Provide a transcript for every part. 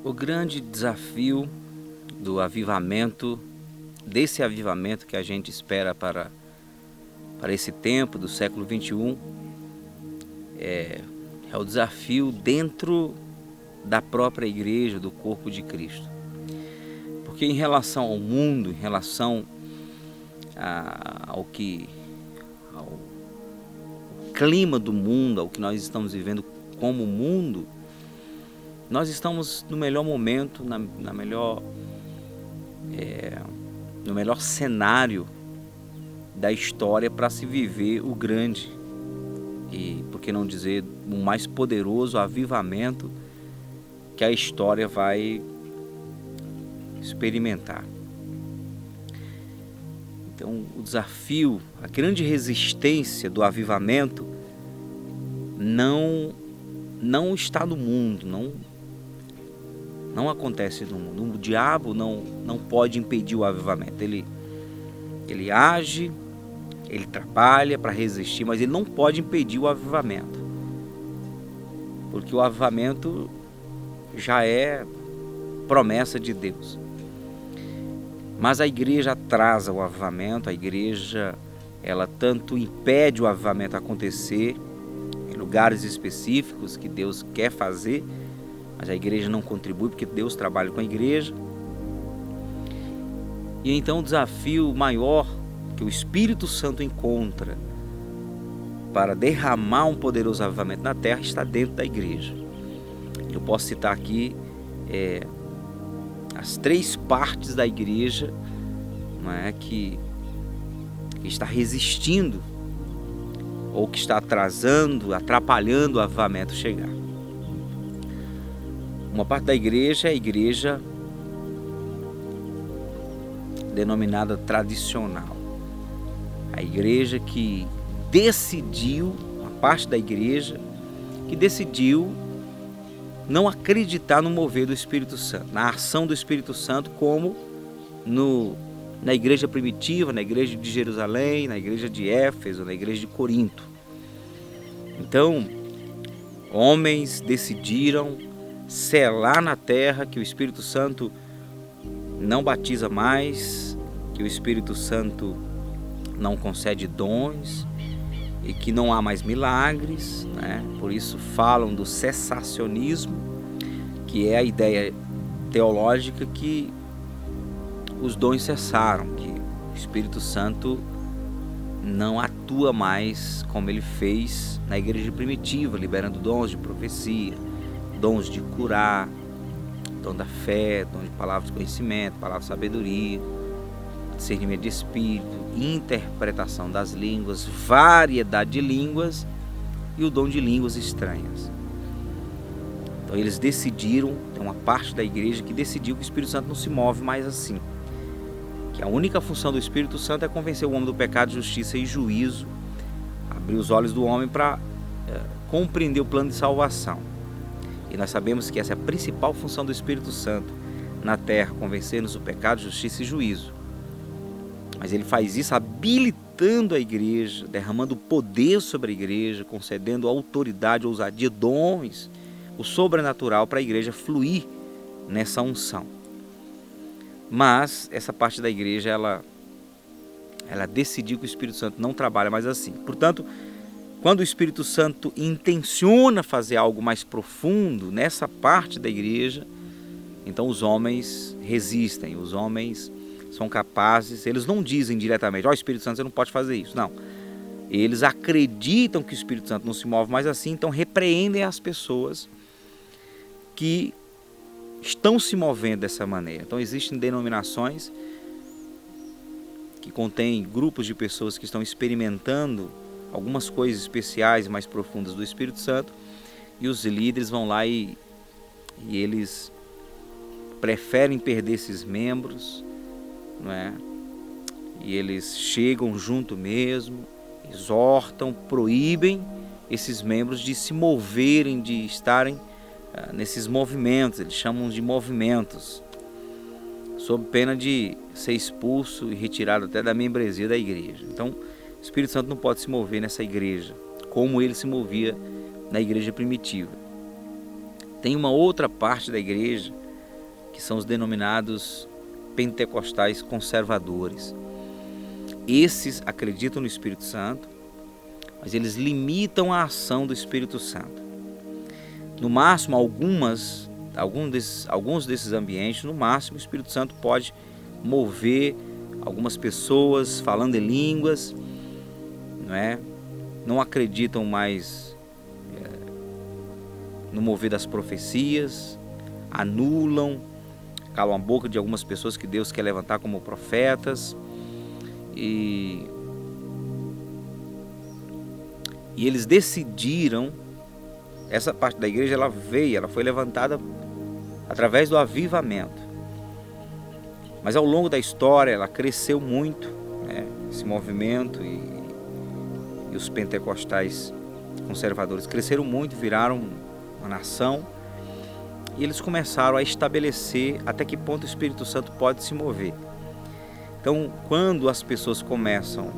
O grande desafio do avivamento, desse avivamento que a gente espera para esse tempo do século XXI, é o desafio dentro da própria igreja, do corpo de Cristo. Porque em relação ao mundo, em relação ao clima do mundo, ao que nós estamos vivendo como mundo, nós estamos no melhor momento, no melhor cenário da história para se viver o grande e, por que não dizer, o mais poderoso avivamento que a história vai experimentar. Então, o desafio, a grande resistência do avivamento não está no mundo, não acontece no mundo. O diabo não pode impedir o avivamento. Ele age, ele trabalha para resistir, mas ele não pode impedir o avivamento. Porque o avivamento já é promessa de Deus. Mas a igreja atrasa o avivamento, a igreja ela tanto impede o avivamento acontecer em lugares específicos que Deus quer fazer, mas a igreja não contribui porque Deus trabalha com a igreja. E então o desafio maior que o Espírito Santo encontra para derramar um poderoso avivamento na terra está dentro da igreja. Eu posso citar aqui as três partes da igreja, não é, que está resistindo ou que está atrapalhando o avivamento chegar. Uma parte da igreja é a igreja denominada tradicional. A igreja que decidiu, uma parte da igreja que decidiu não acreditar no mover do Espírito Santo, na ação do Espírito Santo, como na igreja primitiva, na igreja de Jerusalém, na igreja de Éfeso, na igreja de Corinto. Então, homens decidiram selar na terra que o Espírito Santo não batiza mais, que o Espírito Santo não concede dons e que não há mais milagres, né? Por isso falam do cessacionismo, que é a ideia teológica que os dons cessaram, que o Espírito Santo não atua mais como ele fez na igreja primitiva, liberando dons de profecia, dons de curar, dom da fé, dom de palavras de conhecimento, palavra de sabedoria, discernimento de espírito, interpretação das línguas, variedade de línguas e o dom de línguas estranhas. Então eles decidiram, tem uma parte da igreja que decidiu que o Espírito Santo não se move mais assim, que a única função do Espírito Santo é convencer o homem do pecado, justiça e juízo, abrir os olhos do homem para compreender o plano de salvação. E nós sabemos que essa é a principal função do Espírito Santo na terra, convencer-nos do pecado, justiça e juízo. Mas ele faz isso habilitando a igreja, derramando poder sobre a igreja, concedendo autoridade, ousadia, dons, o sobrenatural para a igreja fluir nessa unção. Mas essa parte da igreja, ela decidiu que o Espírito Santo não trabalha mais assim. Portanto, quando o Espírito Santo intenciona fazer algo mais profundo nessa parte da igreja, então os homens resistem, os homens são capazes, eles não dizem diretamente, Espírito Santo, você não pode fazer isso. Não. Eles acreditam que o Espírito Santo não se move mais assim, então repreendem as pessoas que estão se movendo dessa maneira. Então existem denominações que contêm grupos de pessoas que estão experimentando algumas coisas especiais, mais profundas do Espírito Santo, e os líderes vão lá e eles preferem perder esses membros, não é? E eles chegam junto mesmo, exortam, proíbem esses membros de se moverem, de estarem nesses movimentos, eles chamam de movimentos, sob pena de ser expulso e retirado até da membresia da igreja. Então, o Espírito Santo não pode se mover nessa igreja, como ele se movia na igreja primitiva. Tem uma outra parte da igreja que são os denominados pentecostais conservadores. Esses acreditam no Espírito Santo, mas eles limitam a ação do Espírito Santo. No máximo, alguns desses ambientes, no máximo, o Espírito Santo pode mover algumas pessoas falando em línguas, não acreditam mais no mover das profecias, anulam, calam a boca de algumas pessoas que Deus quer levantar como profetas, e eles decidiram, essa parte da igreja ela foi levantada através do avivamento, mas ao longo da história ela cresceu muito, esse movimento, e os pentecostais conservadores cresceram muito, viraram uma nação, e eles começaram a estabelecer até que ponto o Espírito Santo pode se mover. Então, quando as pessoas começam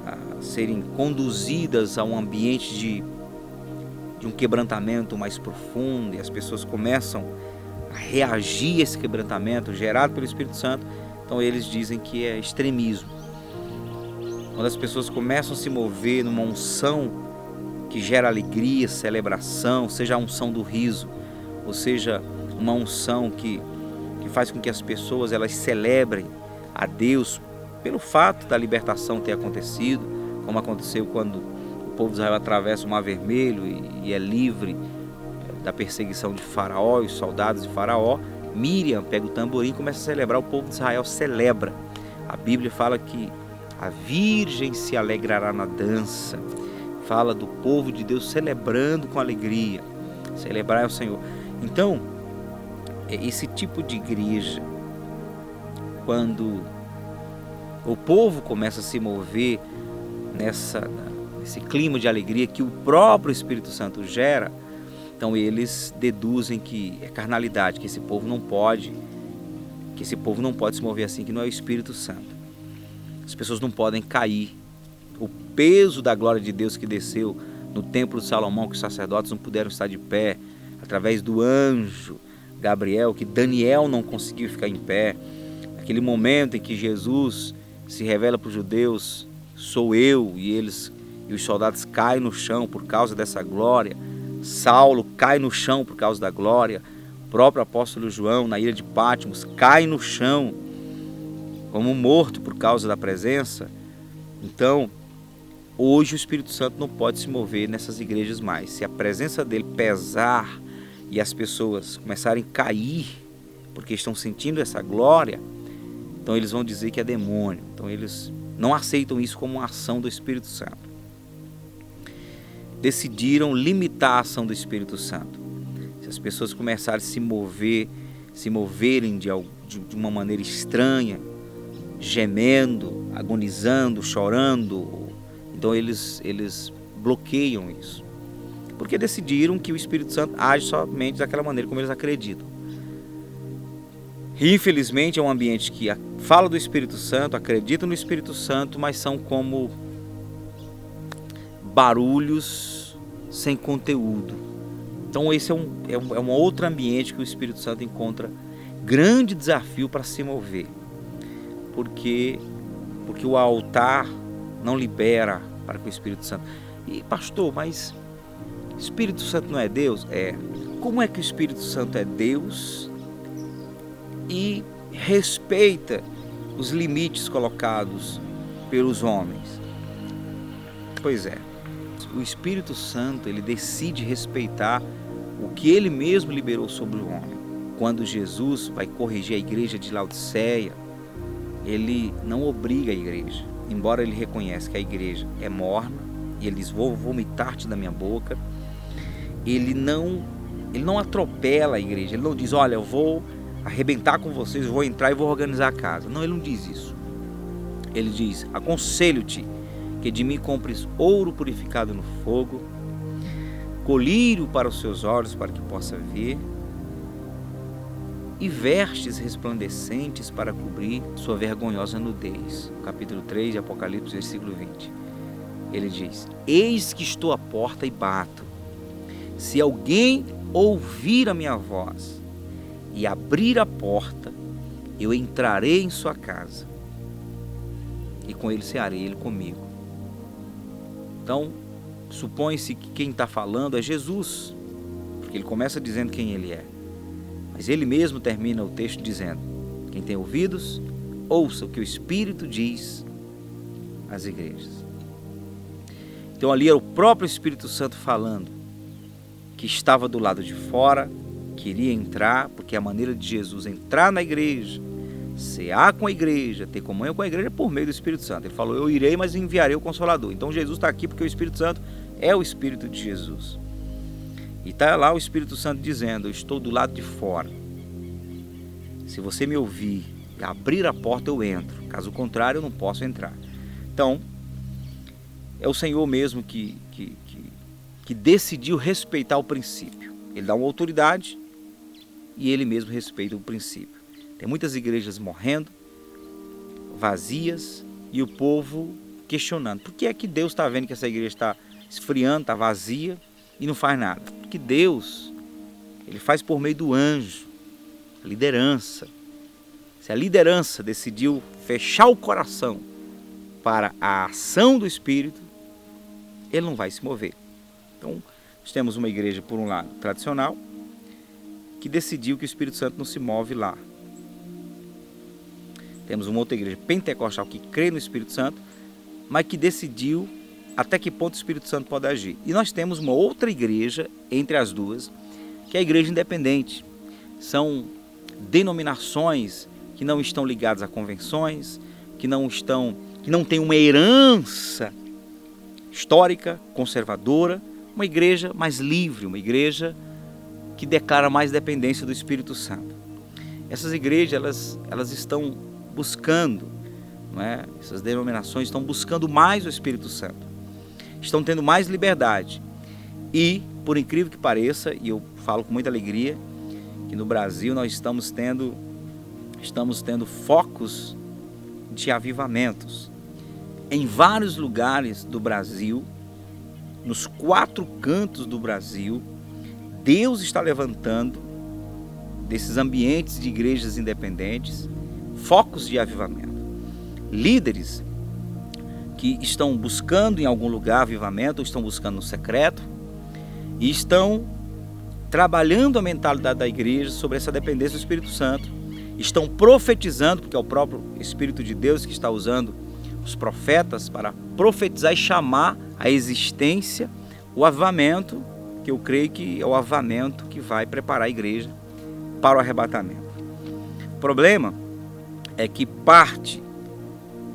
a serem conduzidas a um ambiente de um quebrantamento mais profundo, e as pessoas começam a reagir a esse quebrantamento gerado pelo Espírito Santo, então eles dizem que é extremismo. Quando as pessoas começam a se mover numa unção que gera alegria, celebração, seja a unção do riso, ou seja, uma unção que faz com que as pessoas elas celebrem a Deus pelo fato da libertação ter acontecido, como aconteceu quando o povo de Israel atravessa o Mar Vermelho e é livre da perseguição de Faraó e os soldados de Faraó. Miriam pega o tamborim e começa a celebrar, o povo de Israel celebra. A Bíblia fala que a virgem se alegrará na dança, fala do povo de Deus celebrando com alegria, celebrar ao Senhor. Então, esse tipo de igreja, quando o povo começa a se mover nesse clima de alegria que o próprio Espírito Santo gera, então eles deduzem que é carnalidade, que esse povo não pode se mover assim, que não é o Espírito Santo. As pessoas não podem cair. O peso da glória de Deus que desceu no templo de Salomão, que os sacerdotes não puderam estar de pé, através do anjo Gabriel, que Daniel não conseguiu ficar em pé. Aquele momento em que Jesus se revela para os judeus, sou eu, e os soldados caem no chão por causa dessa glória. Saulo cai no chão por causa da glória. O próprio apóstolo João, na ilha de Patmos, cai no chão como morto por causa da presença. Então, hoje o Espírito Santo não pode se mover nessas igrejas mais. Se a presença dele pesar e as pessoas começarem a cair porque estão sentindo essa glória, então eles vão dizer que é demônio. Então eles não aceitam isso como uma ação do Espírito Santo. Decidiram limitar a ação do Espírito Santo. Se as pessoas começarem a se moverem de uma maneira estranha, gemendo, agonizando, chorando, então eles bloqueiam isso, porque decidiram que o Espírito Santo age somente daquela maneira como eles acreditam. E, infelizmente, é um ambiente que fala do Espírito Santo, acredita no Espírito Santo, mas são como barulhos sem conteúdo. Então esse é um outro ambiente que o Espírito Santo encontra grande desafio para se mover, porque o altar não libera para que o Espírito Santo... E pastor, mas Espírito Santo não é Deus? Como é que o Espírito Santo é Deus e respeita os limites colocados pelos homens? Pois é, o Espírito Santo ele decide respeitar o que ele mesmo liberou sobre o homem. Quando Jesus vai corrigir a igreja de Laodiceia, ele não obriga a igreja, embora ele reconheça que a igreja é morna, e ele diz, vou vomitar-te da minha boca. Ele não atropela a igreja, ele não diz, olha, eu vou arrebentar com vocês, vou entrar e vou organizar a casa. Não, ele não diz isso. Ele diz, aconselho-te que de mim compres ouro purificado no fogo, colírio para os seus olhos para que possa ver, e vestes resplandecentes para cobrir sua vergonhosa nudez. Capítulo 3 de Apocalipse, versículo 20. Ele diz, eis que estou à porta e bato. Se alguém ouvir a minha voz e abrir a porta, eu entrarei em sua casa e com ele cearei, ele comigo. Então, supõe-se que quem está falando é Jesus, porque ele começa dizendo quem ele é. Mas ele mesmo termina o texto dizendo: quem tem ouvidos, ouça o que o Espírito diz às igrejas. Então ali era o próprio Espírito Santo falando, que estava do lado de fora, queria entrar, porque a maneira de Jesus entrar na igreja, cear com a igreja, ter comunhão com a igreja, é por meio do Espírito Santo. Ele falou: eu irei, mas enviarei o Consolador. Então Jesus está aqui porque o Espírito Santo é o Espírito de Jesus. E está lá o Espírito Santo dizendo: eu estou do lado de fora. Se você me ouvir e abrir a porta, eu entro. Caso contrário, eu não posso entrar. Então, é o Senhor mesmo que decidiu respeitar o princípio. Ele dá uma autoridade e ele mesmo respeita o princípio. Tem muitas igrejas morrendo, vazias, e o povo questionando: por que é que Deus está vendo que essa igreja está esfriando, está vazia e não faz nada? Porque Deus, ele faz por meio do anjo, a liderança. Se a liderança decidiu fechar o coração para a ação do Espírito, ele não vai se mover. Então, nós temos uma igreja, por um lado, tradicional, que decidiu que o Espírito Santo não se move lá. Temos uma outra igreja pentecostal que crê no Espírito Santo, mas que decidiu até que ponto o Espírito Santo pode agir. E nós temos uma outra igreja entre as duas, que é a igreja independente. São denominações que não estão ligadas a convenções, que não têm uma herança histórica, conservadora, uma igreja mais livre, uma igreja que declara mais dependência do Espírito Santo. Essas igrejas, elas estão buscando, não é? Essas denominações estão buscando mais o Espírito Santo, estão tendo mais liberdade. E, por incrível que pareça, e eu falo com muita alegria, que no Brasil nós estamos tendo focos de avivamentos. Em vários lugares do Brasil, nos 4 cantos do Brasil, Deus está levantando desses ambientes de igrejas independentes focos de avivamento. Líderes que estão buscando em algum lugar avivamento, ou estão buscando no secreto, e estão trabalhando a mentalidade da igreja sobre essa dependência do Espírito Santo. Estão profetizando, porque é o próprio Espírito de Deus que está usando os profetas para profetizar e chamar à existência o avivamento, que eu creio que é o avivamento que vai preparar a igreja para o arrebatamento. O problema é que parte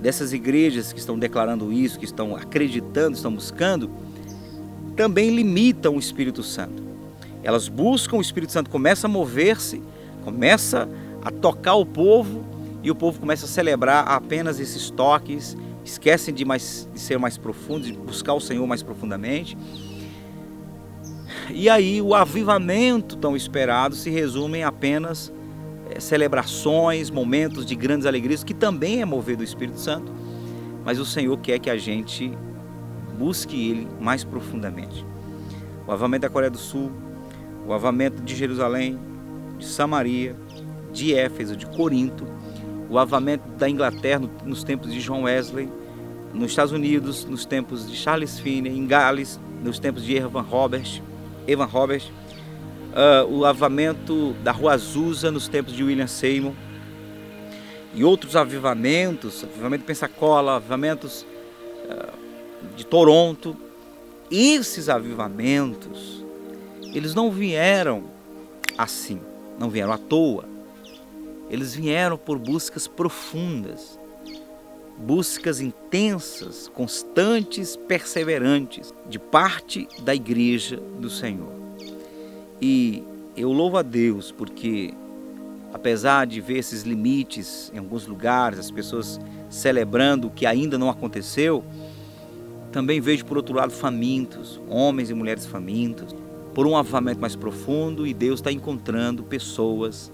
dessas igrejas que estão declarando isso, que estão acreditando, estão buscando, também limitam o Espírito Santo. Elas buscam, o Espírito Santo começa a mover-se, começa a tocar o povo, e o povo começa a celebrar apenas esses toques, esquecem de ser mais profundos, de buscar o Senhor mais profundamente. E aí o avivamento tão esperado se resume em apenas celebrações, momentos de grandes alegrias, que também é mover do Espírito Santo, mas o Senhor quer que a gente busque Ele mais profundamente. O avivamento da Coreia do Sul, o avivamento de Jerusalém, de Samaria, de Éfeso, de Corinto, o avivamento da Inglaterra nos tempos de John Wesley, nos Estados Unidos nos tempos de Charles Finney, em Gales nos tempos de Evan Roberts, o avivamento da Rua Azusa nos tempos de William Seymour, e outros avivamentos, avivamento de Pensacola, avivamentos de Toronto. Esses avivamentos, eles não vieram assim, não vieram à toa. Eles vieram por buscas profundas, buscas intensas, constantes, perseverantes, de parte da igreja do Senhor. E eu louvo a Deus porque, apesar de ver esses limites em alguns lugares, as pessoas celebrando o que ainda não aconteceu, também vejo, por outro lado, famintos, homens e mulheres famintos, por um avivamento mais profundo, e Deus está encontrando pessoas,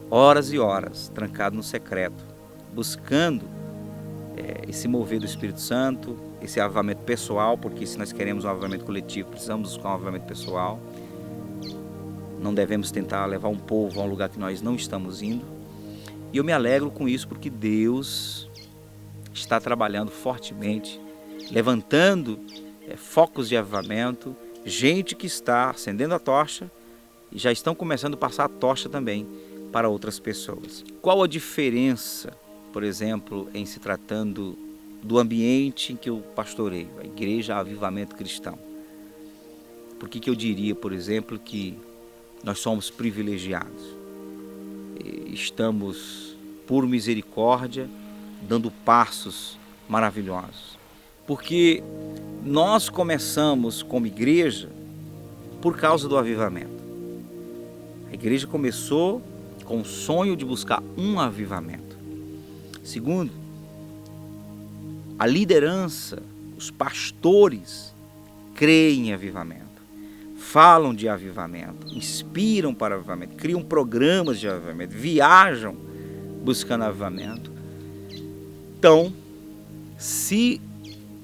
horas e horas, trancadas no secreto, buscando esse mover do Espírito Santo, esse avivamento pessoal, porque se nós queremos um avivamento coletivo, precisamos buscar um avivamento pessoal. Não devemos tentar levar um povo a um lugar que nós não estamos indo. E eu me alegro com isso porque Deus está trabalhando fortemente, levantando focos de avivamento, gente que está acendendo a tocha e já estão começando a passar a tocha também para outras pessoas. Qual a diferença, por exemplo, em se tratando do ambiente em que eu pastoreio, a Igreja Avivamento Cristão? Por que eu diria, por exemplo, que nós somos privilegiados? Estamos, por misericórdia, dando passos maravilhosos. Porque nós começamos como igreja por causa do avivamento. A igreja começou com o sonho de buscar um avivamento. Segundo, a liderança, os pastores creem em avivamento, falam de avivamento, inspiram para avivamento, criam programas de avivamento, viajam buscando avivamento. Então, se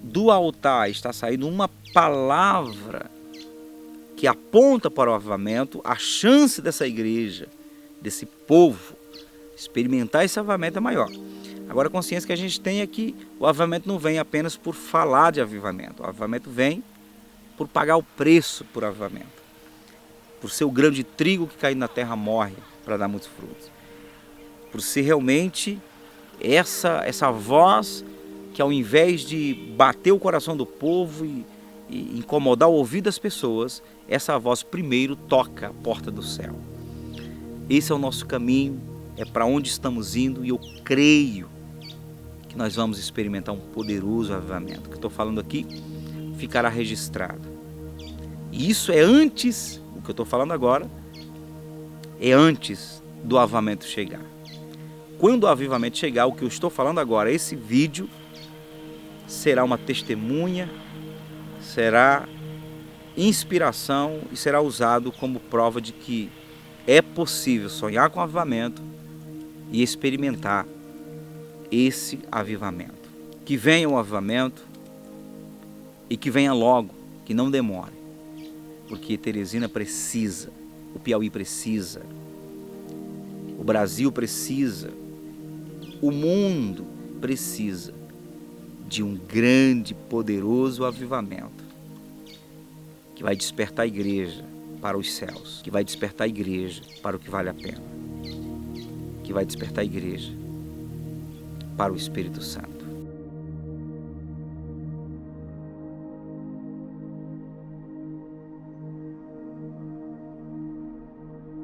do altar está saindo uma palavra que aponta para o avivamento, a chance dessa igreja, desse povo, experimentar esse avivamento é maior. Agora a consciência que a gente tem é que o avivamento não vem apenas por falar de avivamento. O avivamento vem por pagar o preço por avivamento. Por ser o grão de trigo que caindo na terra morre para dar muitos frutos. Por ser realmente essa voz que, ao invés de bater o coração do povo e incomodar o ouvido das pessoas, essa voz primeiro toca a porta do céu. Esse é o nosso caminho, é para onde estamos indo, e eu creio que nós vamos experimentar um poderoso avivamento. O que eu estou falando aqui ficará registrado. E isso é antes, o que eu estou falando agora, é antes do avivamento chegar. Quando o avivamento chegar, o que eu estou falando agora, esse vídeo, será uma testemunha, será inspiração e será usado como prova de que é possível sonhar com avivamento e experimentar esse avivamento. Que venha o avivamento e que venha logo, que não demore, porque Teresina precisa, o Piauí precisa, o Brasil precisa, o mundo precisa de um grande, poderoso avivamento que vai despertar a igreja para os céus, que vai despertar a igreja para o que vale a pena, que vai despertar a igreja para o Espírito Santo.